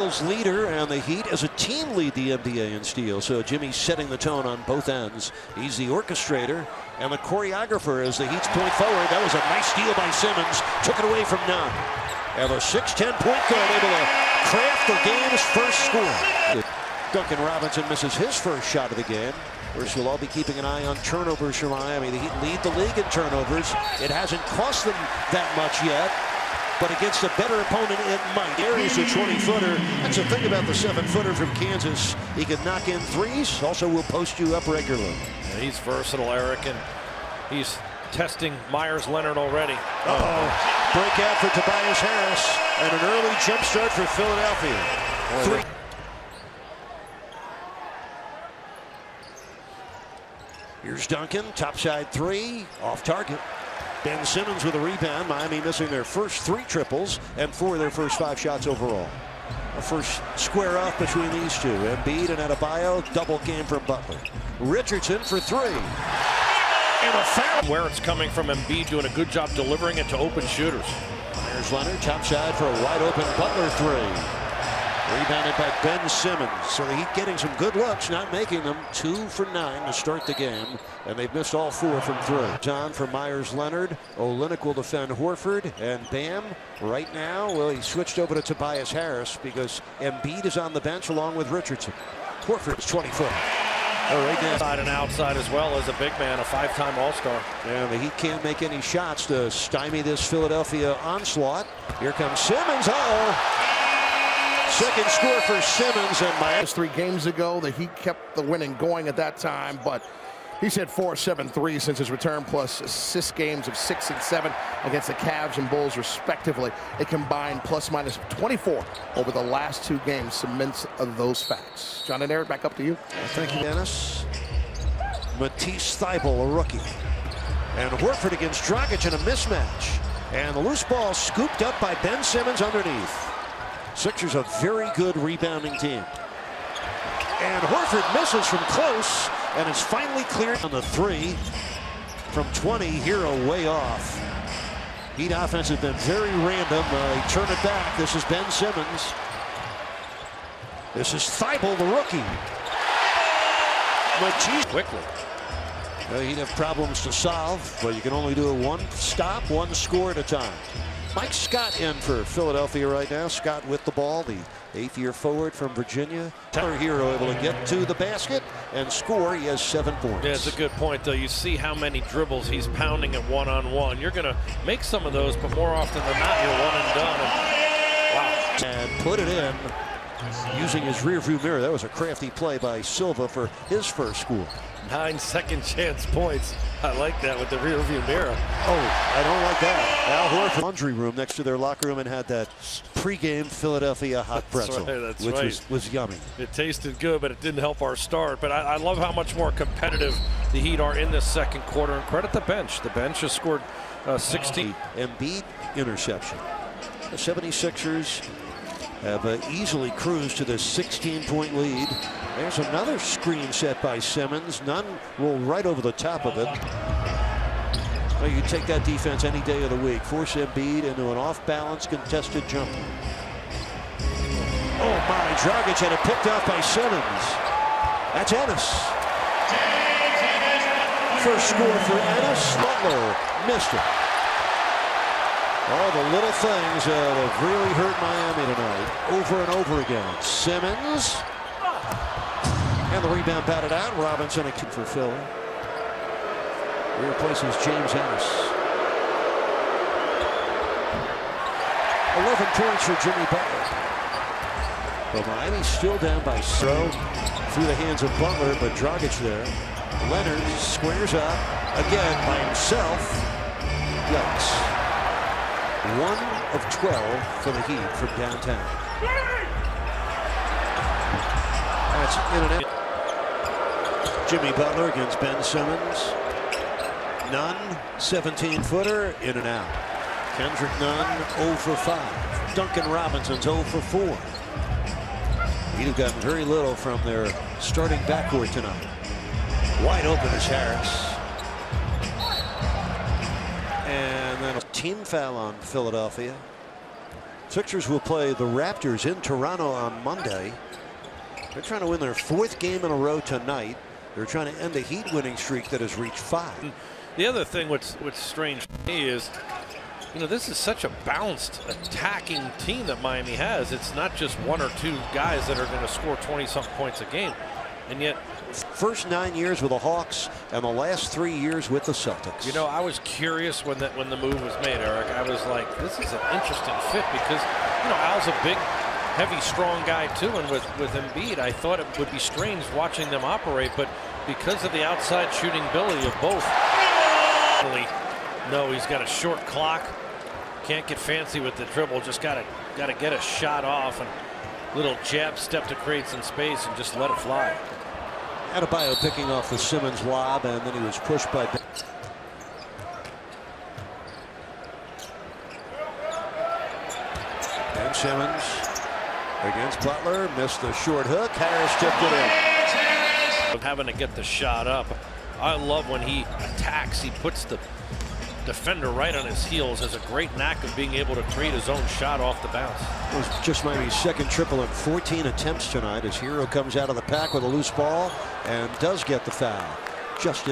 Leader, and the Heat as a team lead the NBA in steals. So Jimmy's setting the tone on both ends. He's the orchestrator and the choreographer as the Heat's point forward. That was a nice steal by Simmons. Took it away from Nunn. And a 6'10" point guard able to craft the game's first score. Duncan Robinson misses his first shot of the game. Of course, you'll all be keeping an eye on turnovers for Miami. The Heat lead the league in turnovers. It hasn't cost them that much yet, but against a better opponent, it might. Aries a 20-footer. That's the thing about the 7-footer from Kansas. He can knock in threes. Also will post you up regularly. Yeah, he's versatile, Eric, and he's testing Myers-Leonard already. Breakout for Tobias Harris, and an early jump start for Philadelphia. Three. Here's Duncan, topside three, off target. Ben Simmons with a rebound. Miami missing their first 3 triples and 4 of their first 5 shots overall. A first square off between these two. Embiid and Adebayo, double game from Butler. Richardson for 3. And a foul. Where it's coming from, Embiid doing a good job delivering it to open shooters. Myers-Leonard, topside for a wide open Butler 3. Rebounded by Ben Simmons. So the Heat getting some good looks, not making them. 2 for 9 to start the game. And they've missed all 4 from 3. John for Myers-Leonard. Olynyk will defend Horford. And Bam, right now, well, he switched over to Tobias Harris because Embiid is on the bench along with Richardson. Horford's 20-foot. Right now. Inside and outside as well as a big man, a 5-time All-Star. And the Heat can't make any shots to stymie this Philadelphia onslaught. Here comes Simmons. Second score for Simmons, and Miami. 3 games ago, the Heat kept the winning going at that time, but he's had 4 7-3 since his return, plus assist games of 6 and 7 against the Cavs and Bulls, respectively. A combined plus-minus 24 over the last 2 games cements those facts. John and Eric, back up to you. Thank you, Dennis. Matisse Thybulle, a rookie. And Horford against Dragic in a mismatch. And the loose ball scooped up by Ben Simmons underneath. Sixers a very good rebounding team. And Horford misses from close, and it's finally cleared on the 3 from 20. Hero way off. Heat offense has been very random. They turn it back. This is Ben Simmons. This is Thybulle, the rookie. Matisse quickly. He'd have problems to solve, but you can only do it 1 stop, 1 score at a time. Mike Scott in for Philadelphia right now. Scott with the ball, the 8th-year forward from Virginia. Tyler Hero able to get to the basket and score. He has 7 points. Yeah, it's a good point, though. You see how many dribbles he's pounding at one-on-one. You're going to make some of those, but more often than not, you're one and done. Wow. And put it in using his rearview mirror. That was a crafty play by Silva for his first score. 9 second chance points. I like that with the rearview mirror. I don't like that. Al Horford laundry room next to their locker room and had that pregame Philadelphia hot pretzel, which was yummy. It tasted good, but it didn't help our start. But I love how much more competitive the Heat are in this second quarter. And credit the bench. The bench has scored 16. Embiid interception. The 76ers have easily cruised to the 16-point lead. There's another screen set by Simmons. Nunn rolled right over the top of it. Well, you can take that defense any day of the week. Force Embiid into an off-balance contested jumper. Oh my, Dragic had it picked off by Simmons. That's Ennis. First score for Ennis. Butler missed it. All the little things that have really hurt Miami tonight, over and over again. Simmons. And the rebound batted out. Robinson a kick for Philly. He replaces James Ennis. 11 points for Jimmy Butler. But Miami still down by 0 through the hands of Butler, but Dragic there. Leonard squares up again by himself. Yikes. 1 of 12 for the Heat from downtown. That's in and out. Jimmy Butler against Ben Simmons. Nunn, 17-footer, in and out. Kendrick Nunn, 0 for 5. Duncan Robinson's 0 for 4. He'd have gotten very little from their starting backcourt tonight. Wide open is Harris. And then a team foul on Philadelphia. Sixers will play the Raptors in Toronto on Monday. They're trying to win their 4th game in a row tonight. They're trying to end a Heat winning streak that has reached 5. The other thing what's strange to me is, you know, this is such a balanced attacking team that Miami has. It's not just 1 or 2 guys that are going to score 20-something points a game. And yet, first 9 years with the Hawks and the last 3 years with the Celtics. You know, I was curious when the move was made, Eric. I was like, this is an interesting fit because, you know, Al's a big, heavy, strong guy too, and with Embiid, I thought it would be strange watching them operate, but because of the outside shooting ability of both, no, he's got a short clock, can't get fancy with the dribble, just gotta get a shot off and little jab step to create some space and just let it fly. Adebayo picking off the Simmons lob, and then he was pushed by Ben Simmons against Butler, missed the short hook. Harris tipped it in. Of having to get the shot up. I love when he attacks, he puts the defender right on his heels, has a great knack of being able to create his own shot off the bounce. It was just Miami's 2nd triple in 14 attempts tonight as Hero comes out of the pack with a loose ball and does get the foul. Just in